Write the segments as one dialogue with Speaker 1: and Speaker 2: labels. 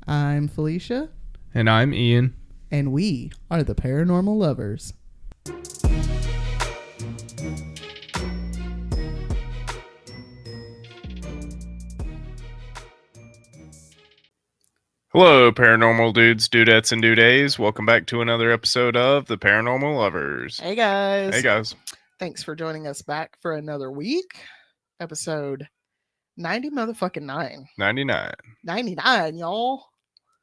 Speaker 1: I'm Felicia,
Speaker 2: And I'm Ian.
Speaker 1: and we are the Paranormal Lovers.
Speaker 2: Hello, paranormal dudes, dudettes, and dudays. Welcome back to another episode of the Paranormal Lovers.
Speaker 1: Hey guys.
Speaker 2: Hey, guys.
Speaker 1: Thanks for joining us back for another week. Episode 90 motherfucking 9.
Speaker 2: 99.
Speaker 1: 99, y'all.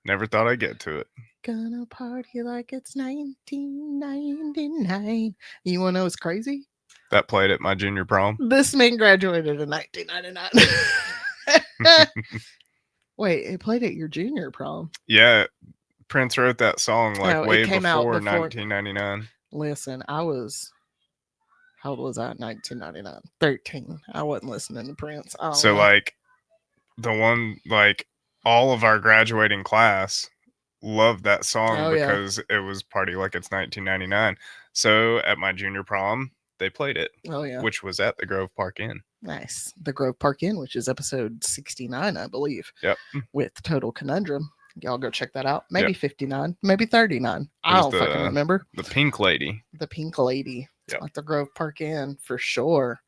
Speaker 2: Never thought I'd get to it.
Speaker 1: Gonna party like it's 1999. You wanna know what's crazy?
Speaker 2: That played at my junior prom.
Speaker 1: This man graduated in 1999. Wait, it played at your junior prom?
Speaker 2: Yeah, Prince wrote that song like way
Speaker 1: came out
Speaker 2: before
Speaker 1: before-
Speaker 2: 1999.
Speaker 1: Listen, how old was I in 1999? 13. I wasn't listening to Prince.
Speaker 2: So, like, all of our graduating class loved that song
Speaker 1: Oh, yeah.
Speaker 2: because it was Party Like It's 1999. So, at my junior prom, they played it,
Speaker 1: Oh, yeah.
Speaker 2: which was at the Grove Park Inn.
Speaker 1: Nice. The Grove Park Inn, which is episode 69, I believe.
Speaker 2: Yep.
Speaker 1: With Total Conundrum. Y'all go check that out. Maybe
Speaker 2: Yep.
Speaker 1: 59, maybe 39.
Speaker 2: It
Speaker 1: I
Speaker 2: was
Speaker 1: don't fucking remember.
Speaker 2: The Pink Lady.
Speaker 1: The Pink Lady.
Speaker 2: Yep.
Speaker 1: At the Grove Park Inn for sure.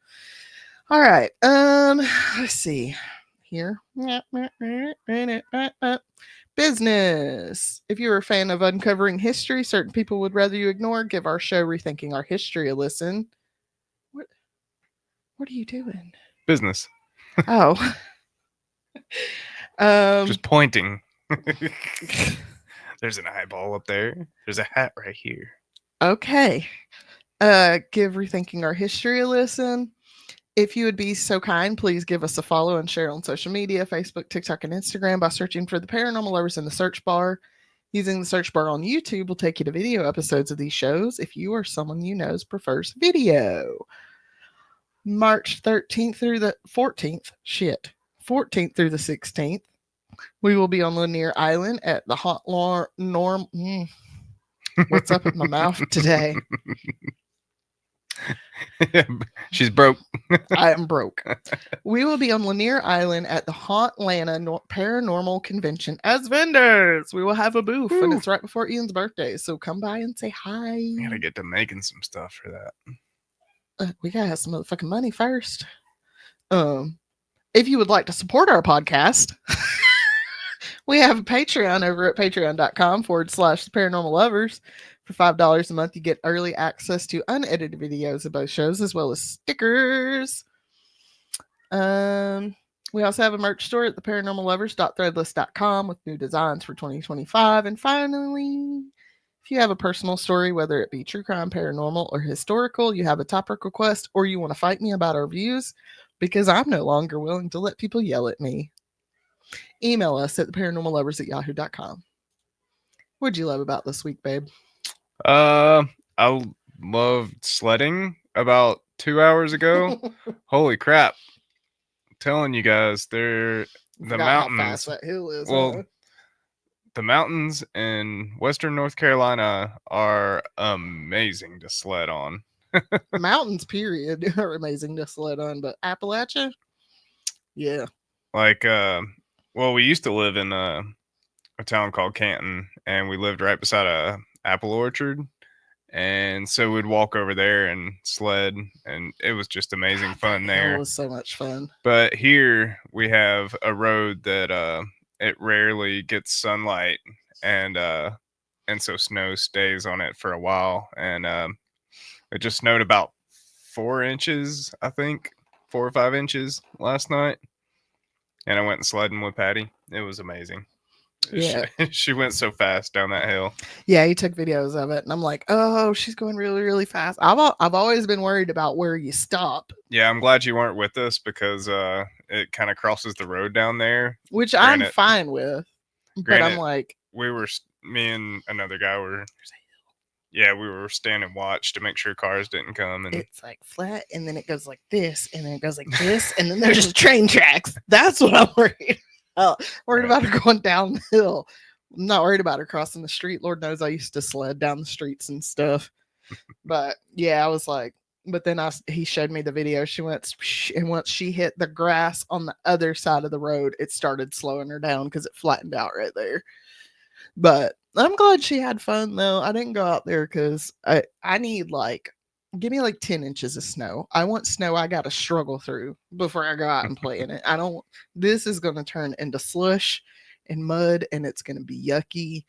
Speaker 1: All right. Let's see here. Business. If you're a fan of uncovering history certain people would rather you ignore, give our show Rethinking Our History a listen. What are you doing?
Speaker 2: Business.
Speaker 1: Oh.
Speaker 2: Just pointing. There's an eyeball up there. There's a hat right here.
Speaker 1: Okay. Give Rethinking Our History a listen. If you would be so kind, please give us a follow and share on social media, Facebook, TikTok, and Instagram by searching for the Paranormal Lovers in the search bar. Using the search bar on YouTube will take you to video episodes of these shows if you or someone you know prefers video. March 13th through the 14th, 14th through the 16th, we will be on Lanier Island at the Hot Norm. What's up with my mouth today?
Speaker 2: She's broke.
Speaker 1: I am broke. We will be on Lanier Island at the Hauntlanta Paranormal Convention as vendors. We will have a booth, and it's right before Ian's birthday, so come by and say hi.
Speaker 2: I gotta get to making some stuff for that.
Speaker 1: We gotta have some motherfucking money first. If you would like to support our podcast, we have a Patreon over at patreon.com/the Paranormal Lovers. For $5 a month, you get early access to unedited videos of both shows as well as stickers. We also have a merch store at theparanormallovers.threadless.com with new designs for 2025. And finally, if you have a personal story, whether it be true crime, paranormal, or historical, you have a topic request, or you want to fight me about our views, because I'm no longer willing to let people yell at me, email us at theparanormallovers@yahoo.com. What'd you love about this week, babe?
Speaker 2: I loved sledding about 2 hours ago. Holy crap. I'm telling you guys, the mountains.
Speaker 1: How fast that hill is.
Speaker 2: Well, the mountains in western North Carolina are amazing to sled on.
Speaker 1: Mountains, period, are amazing to sled on, but Appalachia, yeah.
Speaker 2: Like, we used to live in a town called Canton, and we lived right beside a apple orchard, and so we'd walk over there and sled, and it was just amazing fun there.
Speaker 1: It was so much fun.
Speaker 2: But here we have a road that it rarely gets sunlight, and so snow stays on it for a while, and it just snowed about 4 inches, I think, 4 or 5 inches last night, and I went sledding with Patty. It was amazing.
Speaker 1: Yeah.
Speaker 2: She went so fast down that hill.
Speaker 1: Yeah, he took videos of it, and I'm like, oh, she's going really, really fast. I've always been worried about where you stop.
Speaker 2: Yeah, I'm glad you weren't with us because it kind of crosses the road down there.
Speaker 1: Which I'm fine with. But I'm like...
Speaker 2: Me and another guy were... Yeah, we were standing watch to make sure cars didn't come. And
Speaker 1: it's like flat, and then it goes like this, and then it goes like this, and then there's just train tracks. That's what I'm worried about. Worried about her going downhill. I'm not worried about her crossing the street. Lord knows I used to sled down the streets and stuff. But yeah, I was like, But then he showed me the video. She went, and once she hit the grass on the other side of the road, it started slowing her down because it flattened out right there. But I'm glad she had fun though. I didn't go out there because I need like give me like 10 inches of snow. I want snow I gotta struggle through before I go out and play in it. I don't this is gonna turn into slush and mud and it's gonna be yucky.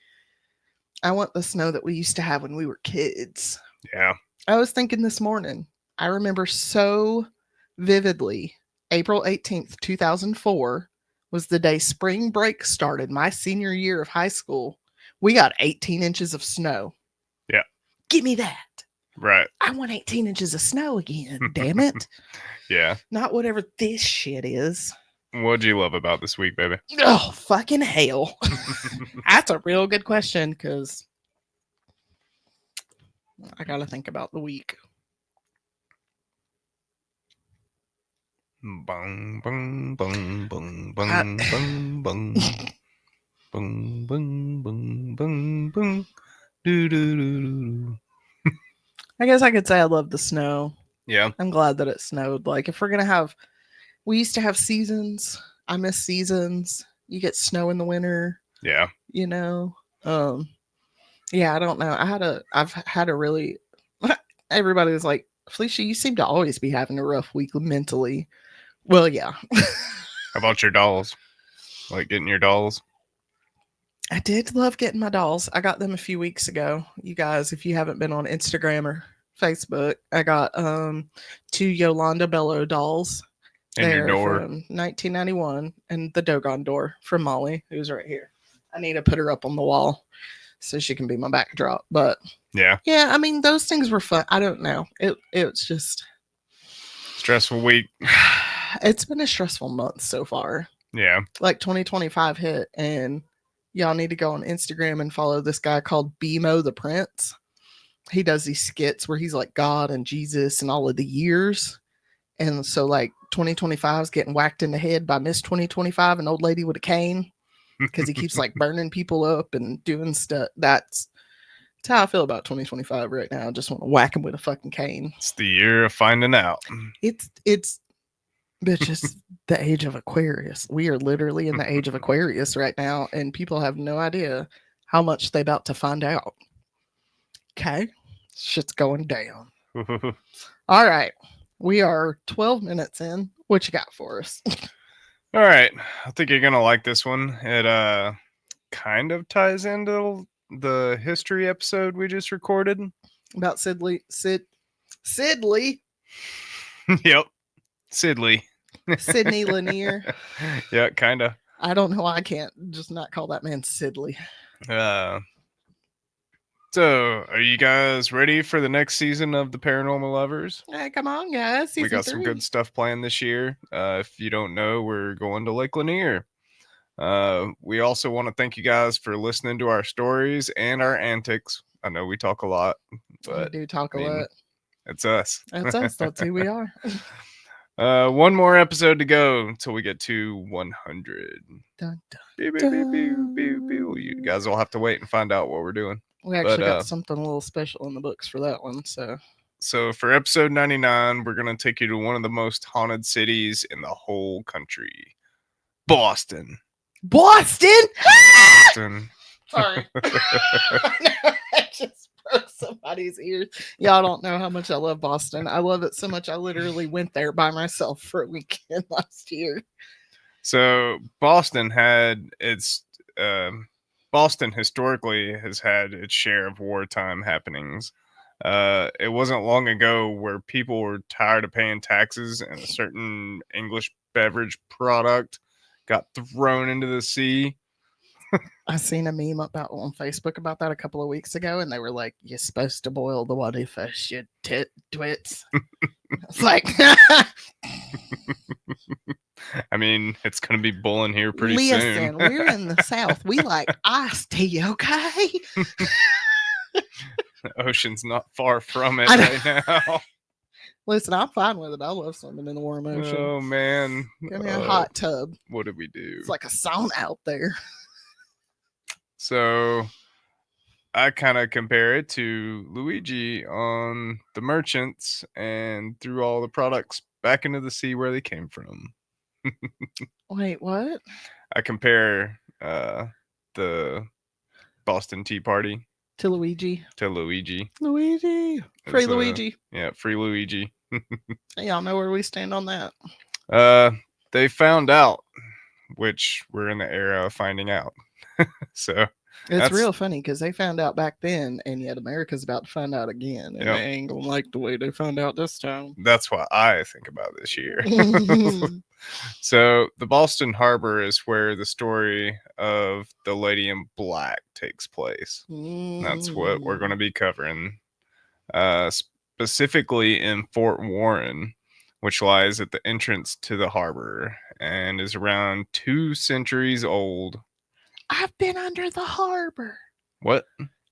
Speaker 1: I want the snow that we used to have when we were kids.
Speaker 2: Yeah.
Speaker 1: I was thinking this morning, I remember so vividly April 18th, 2004 was the day spring break started, my senior year of high school. We got 18 inches of snow.
Speaker 2: Yeah.
Speaker 1: Give me that.
Speaker 2: Right.
Speaker 1: I want 18 inches of snow again. Damn it.
Speaker 2: Yeah.
Speaker 1: Not whatever this shit is.
Speaker 2: What'd you love about this week, baby?
Speaker 1: Oh, fucking hell. That's a real good question because I got to think about the week.
Speaker 2: Bung, bung, bung, bung,
Speaker 1: I,
Speaker 2: bung, bung, bung. Bung, bung, bung, bung, bung. Do, do, do, do.
Speaker 1: I guess I could say I love the snow.
Speaker 2: Yeah.
Speaker 1: I'm glad that it snowed. Like, if we're going to have, we used to have seasons. I miss seasons. You get snow in the winter,
Speaker 2: Yeah.
Speaker 1: you know. Um, yeah, I don't know. I've had a really, everybody was like, Felicia, you seem to always be having a rough week mentally. Well, yeah.
Speaker 2: How about your dolls? Like getting your dolls?
Speaker 1: I did love getting my dolls. I got them a few weeks ago. You guys, if you haven't been on Instagram or Facebook, I got two Yolanda Bello dolls.
Speaker 2: In your
Speaker 1: They're
Speaker 2: door?
Speaker 1: from 1991 and the Dogon door from Molly, who's right here. I need to put her up on the wall so she can be my backdrop. But
Speaker 2: Yeah.
Speaker 1: yeah, I mean those things were fun. I don't know. It's just
Speaker 2: Stressful week.
Speaker 1: it's been a stressful month so far.
Speaker 2: Yeah.
Speaker 1: Like 2025 hit and y'all need to go on Instagram and follow this guy called BMO the Prince. He does these skits where he's like God and Jesus and all of the years. And so like 2025 is getting whacked in the head by Miss 2025, an old lady with a cane, because he keeps like burning people up and doing stuff. That's how I feel about 2025 right now. I just want to whack him with a fucking cane.
Speaker 2: It's the year of finding out.
Speaker 1: It's bitch, the age of Aquarius. We are literally in the age of Aquarius right now, and people have no idea how much they about to find out. Okay, shit's going down. All right, we are 12 minutes in. What you got for us?
Speaker 2: All right. I think you're going to like this one. It kind of ties into the history episode we just recorded.
Speaker 1: About Sidley
Speaker 2: Yep. Sidley.
Speaker 1: Sidney Lanier.
Speaker 2: Yeah, kind of.
Speaker 1: I don't know why I can't just not call that man Sidley.
Speaker 2: Uh, so, are you guys ready for the next season of the Paranormal Lovers?
Speaker 1: Hey, come on, guys. Season
Speaker 2: We got
Speaker 1: 3.
Speaker 2: some good stuff planned this year. If you don't know, we're going to Lake Lanier. We also want to thank you guys for listening to our stories and our antics. I know we talk a lot, but
Speaker 1: we do talk
Speaker 2: I
Speaker 1: a
Speaker 2: mean,
Speaker 1: lot.
Speaker 2: it's us.
Speaker 1: That's us. That's who we are.
Speaker 2: One more episode to go until we get to 100.
Speaker 1: Dun, dun,
Speaker 2: Pew, pew, pew, pew, pew, pew. You
Speaker 1: dun.
Speaker 2: guys will have to wait and find out what we're doing.
Speaker 1: We actually got something a little special in the books for that one.
Speaker 2: So for episode 99, we're going to take you to one of the most haunted cities in the whole country, Boston.
Speaker 1: Boston.
Speaker 2: Boston.
Speaker 1: Sorry. I just broke somebody's ears. Y'all don't know how much I love Boston. I love it so much I literally went there by myself for a weekend last year.
Speaker 2: So Boston had its Boston historically has had its share of wartime happenings. It wasn't long ago where people were tired of paying taxes and a certain English beverage product got thrown into the sea.
Speaker 1: I seen a meme about on Facebook about that a couple of weeks ago, and they were like, "You're supposed to boil the water first, you twits." It's like,
Speaker 2: I mean, it's going to be boiling here pretty
Speaker 1: listen,
Speaker 2: soon.
Speaker 1: we're in the South. We like iced tea, okay?
Speaker 2: The ocean's not far from it
Speaker 1: I
Speaker 2: right now.
Speaker 1: Listen, I'm fine with it. I love swimming in the warm ocean.
Speaker 2: Oh man,
Speaker 1: Give me a hot tub.
Speaker 2: what did we do?
Speaker 1: It's like a sauna out there.
Speaker 2: So I kind of compare it to Luigi on the merchants and threw all the products back into the sea where they came from.
Speaker 1: Wait, what?
Speaker 2: I compare the Boston Tea Party
Speaker 1: To Luigi.
Speaker 2: to Luigi.
Speaker 1: Luigi. Free
Speaker 2: It's
Speaker 1: Luigi.
Speaker 2: yeah, free Luigi.
Speaker 1: Y'all know where we stand on that.
Speaker 2: uh, they found out, which we're in the era of finding out. So
Speaker 1: It's
Speaker 2: that's
Speaker 1: real funny because they found out back then, and yet America's about to find out again, and
Speaker 2: yep.
Speaker 1: they ain't gonna like the way they found out this time.
Speaker 2: That's what I think about this year. So the Boston Harbor is where the story of the Lady in Black takes place. That's what we're going to be covering, specifically in Fort Warren, which lies at the entrance to the harbor and is around 2 centuries old.
Speaker 1: I've been under the harbor.
Speaker 2: What?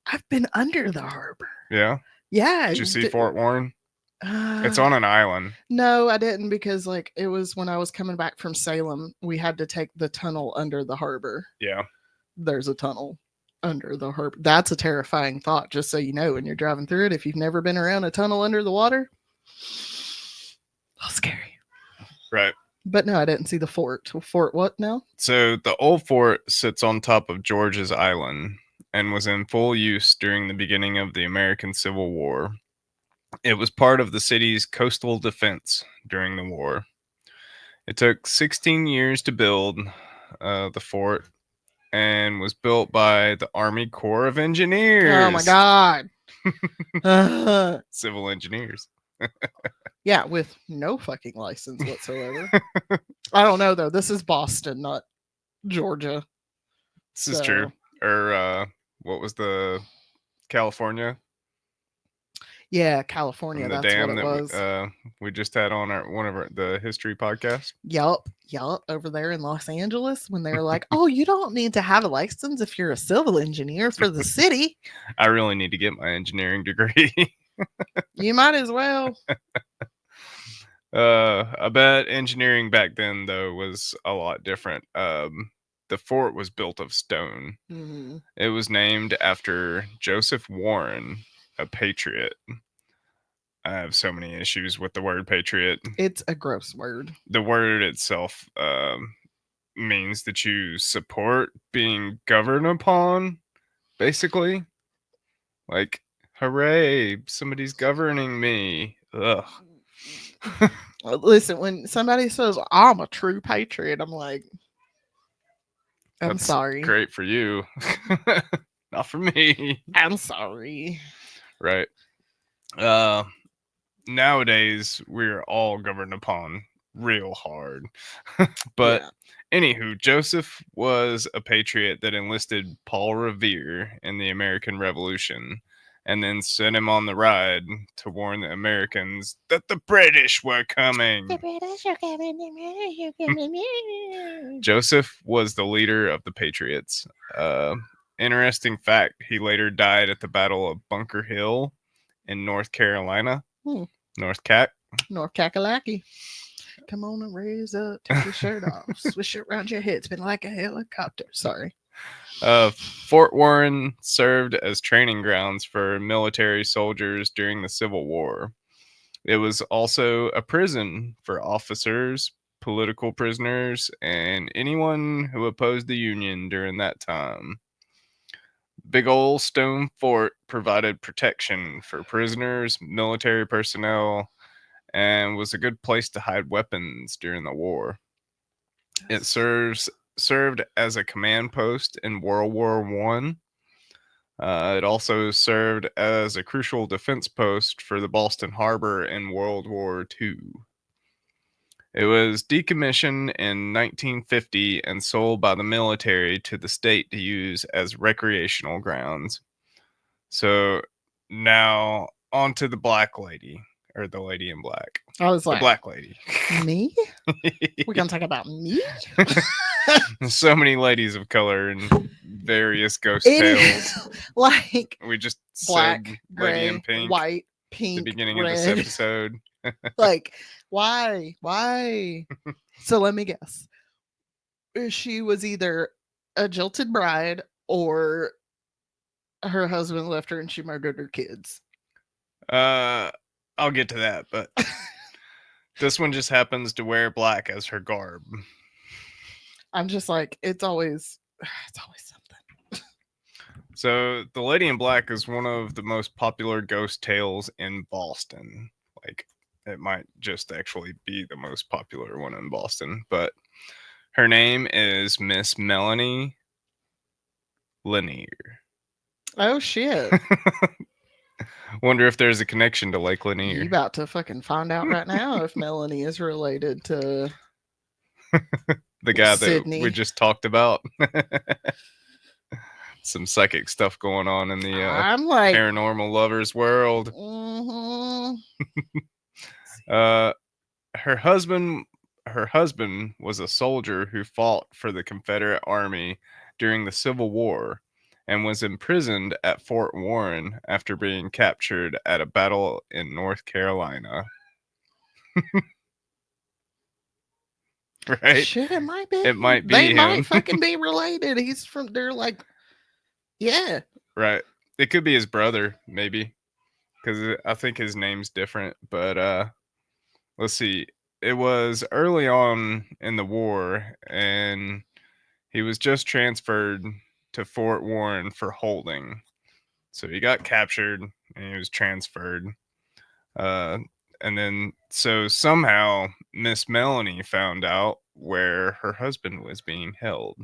Speaker 1: I've been under the harbor.
Speaker 2: Yeah.
Speaker 1: Yeah.
Speaker 2: Did you see Fort Warren? It's
Speaker 1: Uh,
Speaker 2: on an island.
Speaker 1: no, I didn't because like it was when I was coming back from Salem, we had to take the tunnel under the harbor.
Speaker 2: Yeah.
Speaker 1: There's a tunnel under the harbor. That's a terrifying thought, just so you know when you're driving through it. If you've never been around a tunnel under the water, oh, scary.
Speaker 2: Right.
Speaker 1: But no, I didn't see the fort. Fort what now?
Speaker 2: So the old fort sits on top of George's Island and was in full use during the beginning of the American Civil War. It was part of the city's coastal defense during the war. It took 16 years to build the fort and was built by the Army Corps of
Speaker 1: Oh my
Speaker 2: Engineers.
Speaker 1: god.
Speaker 2: Civil engineers.
Speaker 1: Yeah, with no fucking license whatsoever. I don't know though. This is Boston, not Georgia.
Speaker 2: This is true. Or what was the California?
Speaker 1: Yeah, California.
Speaker 2: The
Speaker 1: That's what
Speaker 2: dam
Speaker 1: it
Speaker 2: that
Speaker 1: was.
Speaker 2: we just had on our one of the history podcasts.
Speaker 1: Yup, yup. Over there in Los Angeles, when they were like, "Oh, you don't need to have a license if you're a civil engineer for the city."
Speaker 2: I really need to get my engineering degree.
Speaker 1: You might as well.
Speaker 2: I bet engineering back then though was a lot different. The fort was built of stone.
Speaker 1: Mm-hmm.
Speaker 2: It was named after Joseph Warren, a patriot. I have so many issues with the word patriot.
Speaker 1: It's a gross word.
Speaker 2: The word itself means that you support being governed upon, basically. Like, hooray, somebody's governing me. Ugh.
Speaker 1: Listen, when somebody says I'm a true patriot, I'm like, I'm
Speaker 2: That's
Speaker 1: sorry.
Speaker 2: great for you. Not for me.
Speaker 1: I'm sorry.
Speaker 2: Right. Uh Nowadays we're all governed upon real hard. But
Speaker 1: Yeah.
Speaker 2: anywho, Joseph was a patriot that enlisted Paul Revere in the American Revolution and then sent him on the ride to warn the Americans that the British were coming.
Speaker 1: The British are coming. The British are coming.
Speaker 2: Joseph was the leader of the Patriots. Uh, Interesting fact, he later died at the Battle of Bunker Hill in North Carolina. North Cac.
Speaker 1: North Kakalaki. Come on and raise up, take your shirt off, swish it around your head, spin like a helicopter. Sorry.
Speaker 2: Fort Warren served as training grounds for military soldiers during the Civil War. It was also a prison for officers, political prisoners, and anyone who opposed the Union during that time. Big old stone fort provided protection for prisoners, military personnel, and was a good place to hide weapons during the war. It served as a command post in World War One. It also served as a crucial defense post for the Boston Harbor in World War Two. It was decommissioned in 1950 and sold by the military to the state to use as recreational grounds. So now on to the black lady, or the lady in black.
Speaker 1: I was
Speaker 2: The
Speaker 1: like,
Speaker 2: black lady.
Speaker 1: me? We're gonna talk about me?
Speaker 2: So many ladies of color and various ghost
Speaker 1: It
Speaker 2: tales.
Speaker 1: is like
Speaker 2: We just
Speaker 1: black,
Speaker 2: said Lady in
Speaker 1: gray,
Speaker 2: Pink
Speaker 1: white,
Speaker 2: at
Speaker 1: pink,
Speaker 2: the beginning of this
Speaker 1: red.
Speaker 2: episode.
Speaker 1: Like, why? Why? So let me guess. She was either a jilted bride or Her husband left her and she murdered her kids.
Speaker 2: Uh, I'll get to that, but this one just happens to wear black as her garb.
Speaker 1: I'm just like, it's always it's always something.
Speaker 2: So, The Lady in Black is one of the most popular ghost tales in Boston. Like, it might just actually be the most popular one in Boston, but her name is Miss Melanie Lanier.
Speaker 1: Oh shit.
Speaker 2: Wonder if there's a connection to Lake
Speaker 1: You
Speaker 2: Lanier.
Speaker 1: about to fucking find out right now if Melanie is related to
Speaker 2: The guy that we
Speaker 1: Sydney.
Speaker 2: just talked about. Some psychic stuff going on in the
Speaker 1: I'm like,
Speaker 2: paranormal lovers world.
Speaker 1: mm-hmm.
Speaker 2: Uh, her husband, her husband was a soldier who fought for the Confederate Army during the Civil War and was imprisoned at Fort Warren after being captured at a battle in North Carolina. Right?
Speaker 1: Shit, it might
Speaker 2: It
Speaker 1: be.
Speaker 2: might
Speaker 1: They
Speaker 2: be
Speaker 1: might
Speaker 2: him.
Speaker 1: fucking be related. He's from, they're like, yeah.
Speaker 2: Right. It could be his brother, maybe, because I think his name's different. But let's see. It was early on in the war, and he was just transferred to Fort Warren for holding. So he got captured and he was transferred. Uh, and then, so somehow Miss Melanie found out where her husband was being held.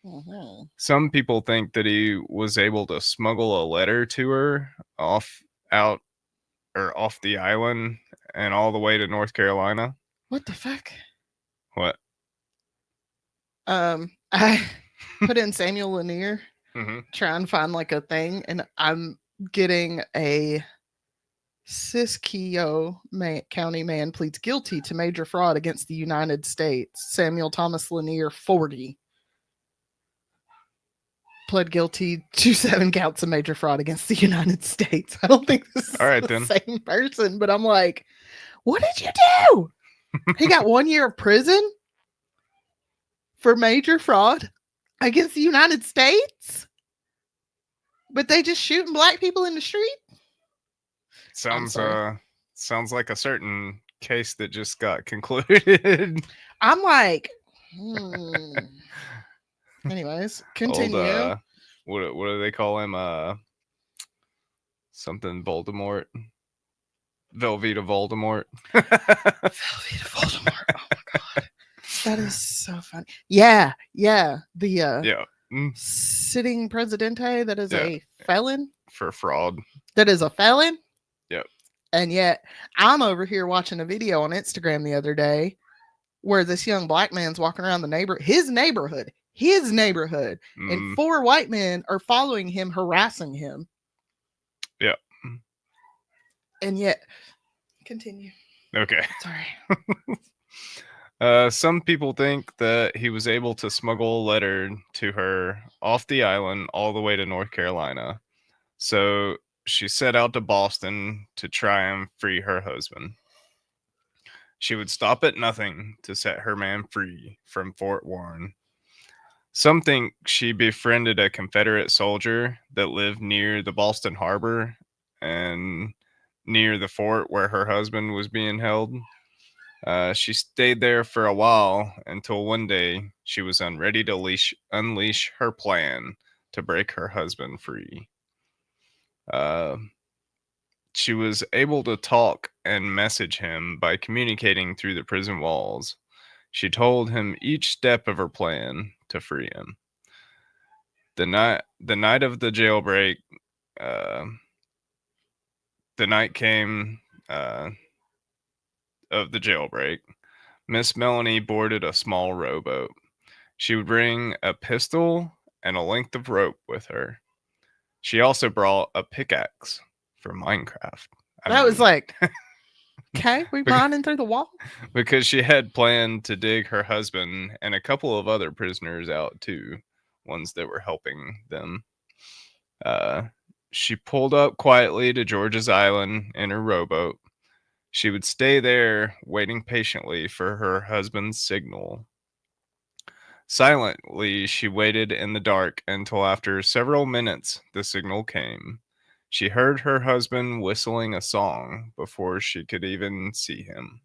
Speaker 1: Mm-hmm.
Speaker 2: Some people think that he was able to smuggle a letter to her off out or off the island and all the way to North Carolina.
Speaker 1: What the fuck?
Speaker 2: What?
Speaker 1: I put in Samuel Lanier,
Speaker 2: Mm-hmm.
Speaker 1: try and find like a thing, and I'm getting a Siskiyou County man pleads guilty to major fraud against the United States. Samuel Thomas Lanier, 40, pled guilty to 7 counts of major fraud against the United States. I don't think this
Speaker 2: All
Speaker 1: is
Speaker 2: right
Speaker 1: the
Speaker 2: then.
Speaker 1: same person, but I'm like, what did you do? He got 1 year of prison for major fraud against the United States, but they just shooting black people in the street. I'm
Speaker 2: Sounds
Speaker 1: sorry.
Speaker 2: sounds like a certain case that just got concluded.
Speaker 1: I'm like, hmm. Anyways,
Speaker 2: Old
Speaker 1: continue.
Speaker 2: what do they call him? Something Voldemort. Velveeta Voldemort.
Speaker 1: Velveeta Voldemort. Oh my god, that is so funny. Yeah, yeah. The
Speaker 2: Yeah.
Speaker 1: sitting presidente that is
Speaker 2: Yeah.
Speaker 1: a felon.
Speaker 2: For fraud.
Speaker 1: That is a felon.
Speaker 2: Yep.
Speaker 1: And yet, I'm over here watching a video on Instagram the other day where this young black man's walking around his neighborhood, and
Speaker 2: Mm,
Speaker 1: 4 white men are following him, harassing him.
Speaker 2: yeah.
Speaker 1: And yet, continue.
Speaker 2: Okay.
Speaker 1: Sorry.
Speaker 2: Some people think that he was able to smuggle a letter to her off the island all the way to North Carolina. So she set out to Boston to try and free her husband. She would stop at nothing to set her man free from Fort Warren. Some think she befriended a Confederate soldier that lived near the Boston Harbor and near the fort where her husband was being held. She stayed there for a while until one day she was unready to unleash her plan to break her husband free. Uh, she was able to talk and message him by communicating through the prison walls. She told him each step of her plan to free him. The night of the jailbreak, uh, the night came of the jailbreak. Miss Melanie boarded a small rowboat. She would bring a pistol and a length of rope with her. She also brought a pickaxe for Minecraft. I
Speaker 1: That was
Speaker 2: mean,
Speaker 1: like, okay, we mining through the wall.
Speaker 2: because she had planned to dig her husband and a couple of other prisoners out too, ones that were helping them. Uh, she pulled up quietly to George's Island in her rowboat. She would stay there, waiting patiently for her husband's signal. Silently, she waited in the dark until after several minutes the signal came. She heard her husband whistling a song before she could even see him.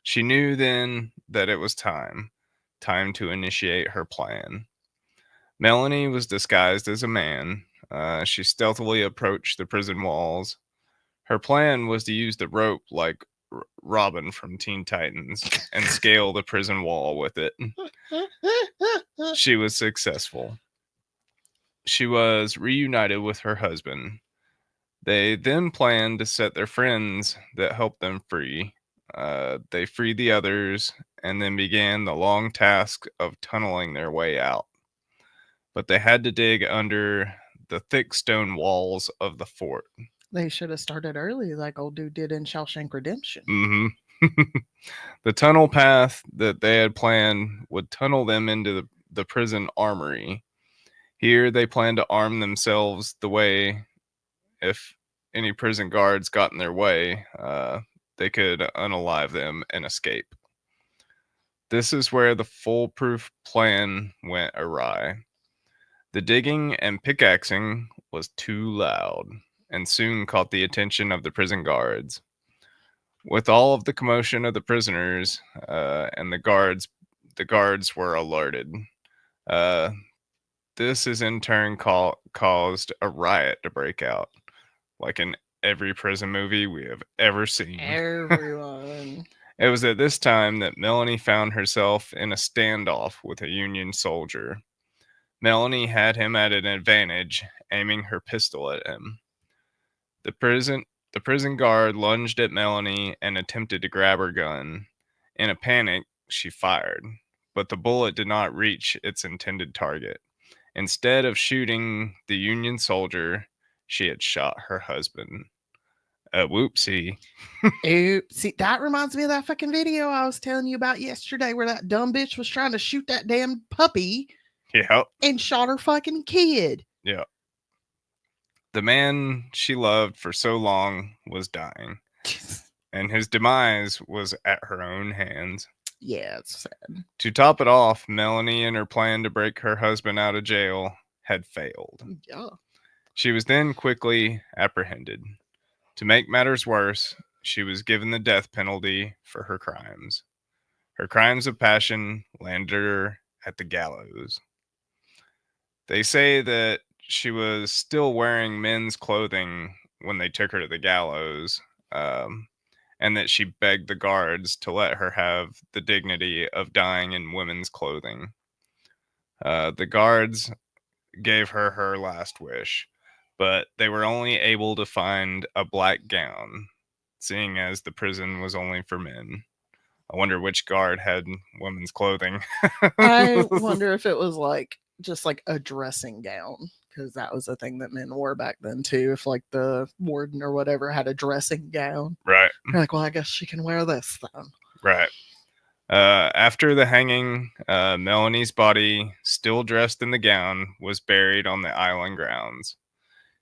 Speaker 2: She knew then that it was time to initiate her plan. Melanie was disguised as a man. She stealthily approached the prison walls. Her plan was to use the rope like Robin from Teen Titans and scale the prison wall with it. She was successful. She was reunited with her husband. They then planned to set their friends that helped them free. They freed the others and then began the long task of tunneling their way out. But they had to dig under the thick stone walls of the fort.
Speaker 1: They should have started early, like old dude did in Shawshank Redemption.
Speaker 2: Hmm. The tunnel path that they had planned would tunnel them into the prison armory. Here, they planned to arm themselves the way if any prison guards got in their way, they could unalive them and escape. This is where the foolproof plan went awry. The digging and pickaxing was too loud and soon caught the attention of the prison guards. With all of the commotion of the prisoners and the guards were alerted. Uh, this is in turn caused a riot to break out, like in every prison movie we have ever seen.
Speaker 1: Everyone.
Speaker 2: It was at this time that Melanie found herself in a standoff with a Union soldier. Melanie had him at an advantage, aiming her pistol at him. The prison the prison guard lunged at Melanie and attempted to grab her gun. In a panic, she fired, but the bullet did not reach its intended target. Instead of shooting the Union soldier, she had shot her husband. A whoopsie.
Speaker 1: Oops. See, that reminds me of that fucking video I was telling you about yesterday where that dumb bitch was trying to shoot that damn puppy
Speaker 2: Yep.
Speaker 1: and shot her fucking kid.
Speaker 2: Yep. The man she loved for so long was dying, and his demise was at her own hands.
Speaker 1: Yeah, it's sad.
Speaker 2: To top it off, Melanie and her plan to break her husband out of jail had failed.
Speaker 1: Yeah.
Speaker 2: She was then quickly apprehended. To make matters worse, she was given the death penalty for her crimes. Her crimes of passion landed her at the gallows. They say that she was still wearing men's clothing when they took her to the gallows, um, and that she begged the guards to let her have the dignity of dying in women's clothing. The guards gave her her last wish, but they were only able to find a black gown, seeing as the prison was only for men. I wonder which guard had women's clothing.
Speaker 1: I wonder if it was like just like a dressing gown because that was a thing that men wore back then too. If like the warden or whatever had a dressing gown,
Speaker 2: Right,
Speaker 1: you're like, well, I guess she can wear this then.
Speaker 2: right. After the hanging, Melanie's body, still dressed in the gown, was buried on the island grounds.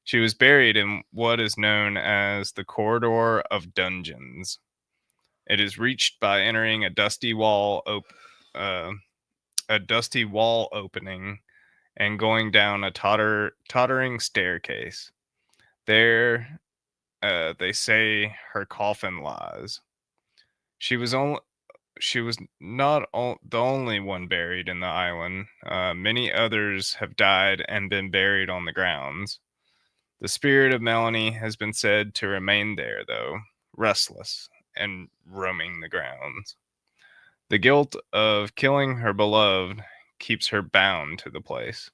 Speaker 2: She was buried in what is known as the Corridor of Dungeons. It is reached by entering uh, a dusty wall opening and going down a tottering staircase. There, they say her coffin lies. She was only she was not the only one buried in the island. Many others have died and been buried on the grounds. The spirit of Melanie has been said to remain there, though, restless and roaming the grounds. The guilt of killing her beloved keeps her bound to the place.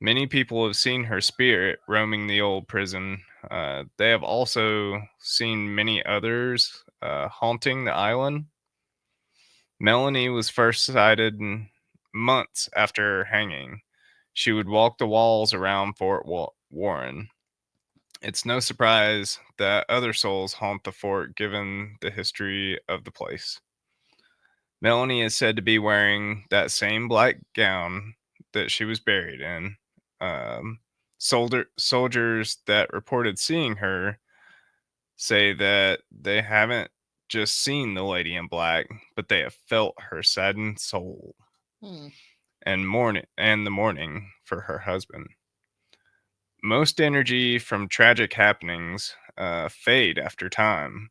Speaker 2: Many people have seen her spirit roaming the old prison. They have also seen many others haunting the island. Melanie was first sighted months after her hanging. She would walk the walls around Fort Warren. It's no surprise that other souls haunt the fort given the history of the place. Melanie is said to be wearing that same black gown that she was buried in. Um, soldiers that reported seeing her say that they haven't just seen the lady in black, but they have felt her saddened soul.
Speaker 1: Hmm.
Speaker 2: and the mourning for her husband. Most energy from tragic happenings fade after time,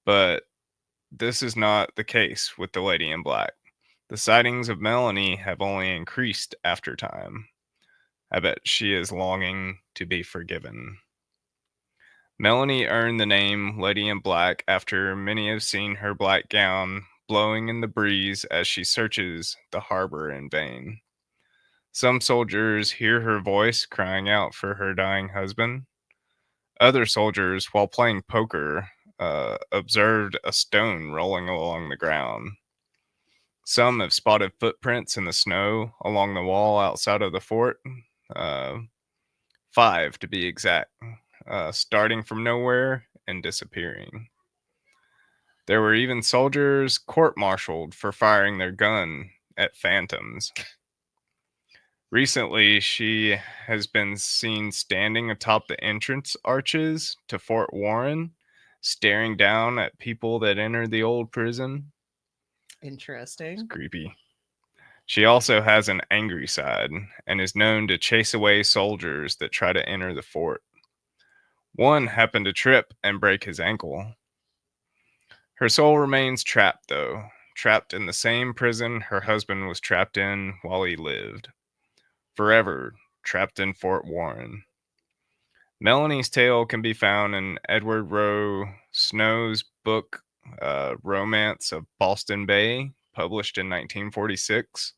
Speaker 2: but this is not the case with the Lady in Black. The sightings of Melanie have only increased after time. I bet she is longing to be forgiven. Melanie earned the name Lady in Black after many have seen her black gown blowing in the breeze as she searches the harbor in vain. Some soldiers hear her voice crying out for her dying husband. Other soldiers, while playing poker, observed a stone rolling along the ground. Some have spotted footprints in the snow along the wall outside of the fort, uh, five to be exact, starting from nowhere and disappearing. There were even soldiers court martialed for firing their gun at phantoms. Recently, she has been seen standing atop the entrance arches to Fort Warren, staring down at people that entered the old prison. It's
Speaker 1: Interesting.
Speaker 2: creepy. She also has an angry side and is known to chase away soldiers that try to enter the fort. One happened to trip and break his ankle. Her soul remains trapped, though, trapped in the same prison her husband was trapped in while he lived. Forever trapped in Fort Warren. Melanie's tale can be found in Edward Rowe Snow's book, Romance of Boston Bay, published in 1946.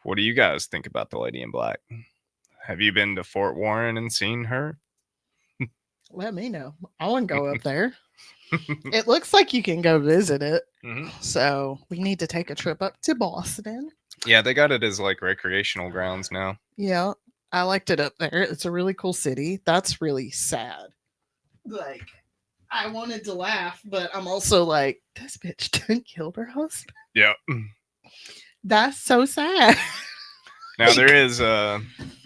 Speaker 2: What do you guys think about the Lady in Black? Have you been to Fort Warren and seen her?
Speaker 1: Let me know. I want to go up there. It looks like you can go visit it.
Speaker 2: Hmm.
Speaker 1: So we need to take a trip up to Boston.
Speaker 2: Yeah, they got it as like recreational grounds now.
Speaker 1: Yeah, I liked it up there. It's a really cool city. That's really sad. Like, I wanted to laugh, but I'm also like, this bitch done killed her husband.
Speaker 2: Yeah.
Speaker 1: That's so sad.
Speaker 2: Now
Speaker 1: Like,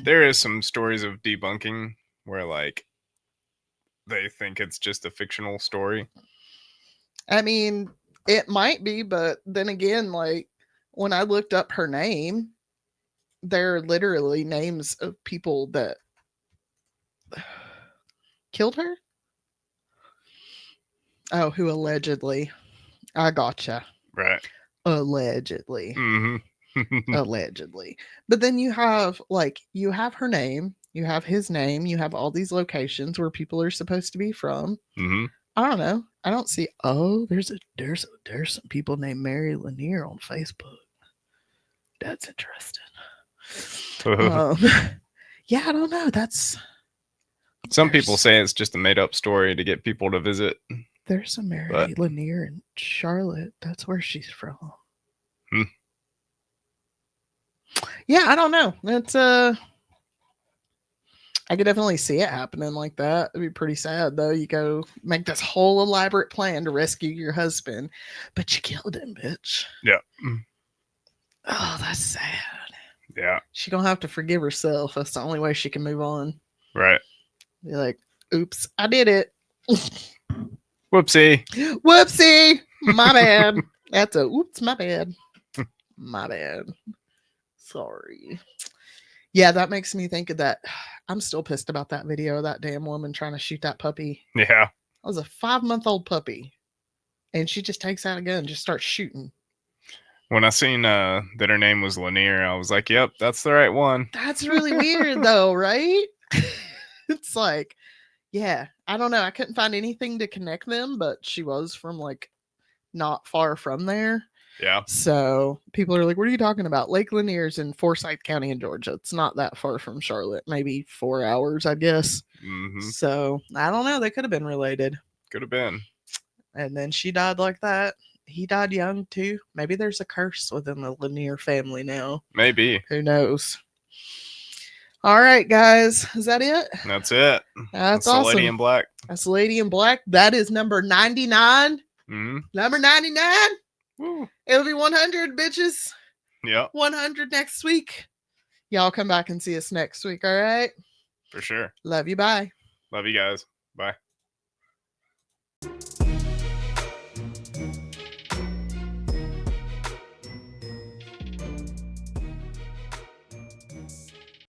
Speaker 2: there is some stories of debunking where like they think it's just a fictional story.
Speaker 1: I mean, it might be, but then again, like, when I looked up her name, there are literally names of people that killed her. Oh, who allegedly. I gotcha.
Speaker 2: Right.
Speaker 1: Allegedly.
Speaker 2: Mm-hmm.
Speaker 1: Allegedly. But then you have her name, you have his name, you have all these locations where people are supposed to be from.
Speaker 2: Mm-hmm.
Speaker 1: I don't know. I don't see. Oh, there's some people named Mary Lanier on Facebook. That's interesting. Um, yeah, I don't know.
Speaker 2: Some people
Speaker 1: There's
Speaker 2: say it's just a made up story to get people to visit,
Speaker 1: there's a
Speaker 2: but
Speaker 1: Mary Lanier in Charlotte. That's where she's from.
Speaker 2: hmm,
Speaker 1: Yeah, I don't know. It's I could definitely see it happening like that. It'd be pretty sad though. You go make this whole elaborate plan to rescue your husband, but you killed him, bitch.
Speaker 2: yeah,
Speaker 1: Oh, that's sad.
Speaker 2: yeah,
Speaker 1: She gonna have to forgive herself. That's the only way she can move on.
Speaker 2: right.
Speaker 1: Be like, oops, I did it.
Speaker 2: Whoopsie.
Speaker 1: Whoopsie, my bad. That's a oops, my bad. My bad. Sorry. Yeah, that makes me think of that. I'm still pissed about that video of that damn woman trying to shoot that puppy.
Speaker 2: Yeah.
Speaker 1: That was a 5-month-old puppy. And she just takes out a gun and just starts shooting.
Speaker 2: When I seen that her name was Lanier, I was like, "Yep, that's the right one."
Speaker 1: That's really weird though, right? It's like, yeah, I don't know. I couldn't find anything to connect them, but she was from like not far from there.
Speaker 2: Yeah.
Speaker 1: So people are like, what are you talking about? Lake Lanier's in Forsyth County in Georgia. It's not that far from Charlotte, maybe 4 hours, I guess.
Speaker 2: Mm-hmm.
Speaker 1: So I don't know. They could have been related.
Speaker 2: Could have been.
Speaker 1: And then she died like that. He died young too. Maybe there's a curse within the Lanier family now.
Speaker 2: Maybe.
Speaker 1: Who knows? All right, guys. Is that it?
Speaker 2: That's it.
Speaker 1: That's
Speaker 2: That's the Lady
Speaker 1: awesome.
Speaker 2: in Black.
Speaker 1: That's Lady in Black. That is number 99.
Speaker 2: Mm-hmm.
Speaker 1: Number 99.
Speaker 2: Woo.
Speaker 1: It'll be 100, bitches.
Speaker 2: Yep.
Speaker 1: 100 next week. Y'all come back and see us next week. All right.
Speaker 2: For sure.
Speaker 1: Love you. Bye.
Speaker 2: Love you guys. Bye.